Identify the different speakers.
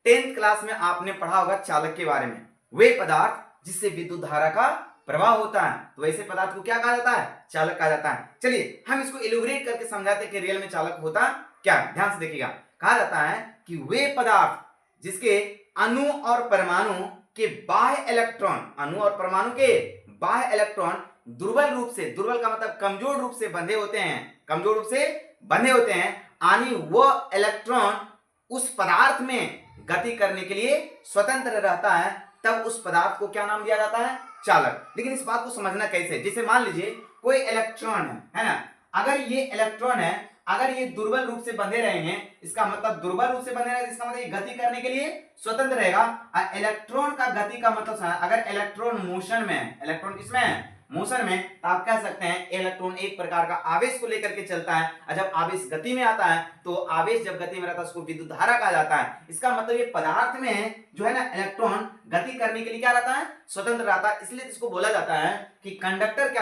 Speaker 1: 10th class में आपने पढ़ा होगा चालक के बारे में, वे पदार्थ जिससे विद्युत धारा का प्रवाह होता है, तो वैसे पदार्थ को क्या कहा जाता है? चालक कहा जाता है। चलिए हम इसको इलुस्ट्रेट करके समझाते हैं कि रियल में चालक होता क्या है। ध्यान से देखिएगा, कहा जाता है कि वे पदार्थ जिसके अणु और परमाणु के बाह्य इलेक्ट्रॉन, अणु और परमाणु के बाह्य इलेक्ट्रॉन दुर्बल रूप से, दुर्बल का मतलब कमजोर रूप से बंधे होते हैं, कमजोर रूप से बंधे होते हैं, यानी वो इलेक्ट्रॉन उस पदार्थ में गति करने के लिए स्वतंत्र रहता है, तब उस पदार्थ को क्या नाम दिया जाता है? चालक। लेकिन इस बात को समझना कैसे? जैसे मान लीजिए कोई इलेक्ट्रॉन है ना, अगर ये इलेक्ट्रॉन है, अगर ये दुर्बल रूप से बंधे रहेंगे, इसका मतलब दुर्बल रूप से बंधे रहेगा, इसका मतलब ये गति करने के लिए स्वतंत्र रहेगा। इलेक्ट्रॉन का गति का मतलब अगर इलेक्ट्रॉन मोशन में है, इलेक्ट्रॉन किसमें है? मोशन में, तो आप कह सकते हैं इलेक्ट्रॉन एक प्रकार का आवेश को लेकर के चलता है, और जब आवेश गति में आता है तो आवेश जब गति में रहता है उसको विद्युत धारा कहा जाता है। इसका मतलब ये पदार्थ में जो है ना इलेक्ट्रॉन गति करने के लिए क्या रहता है? स्वतंत्र रहता है। इसलिए इसको बोला जाता है कि कंडक्टर क्या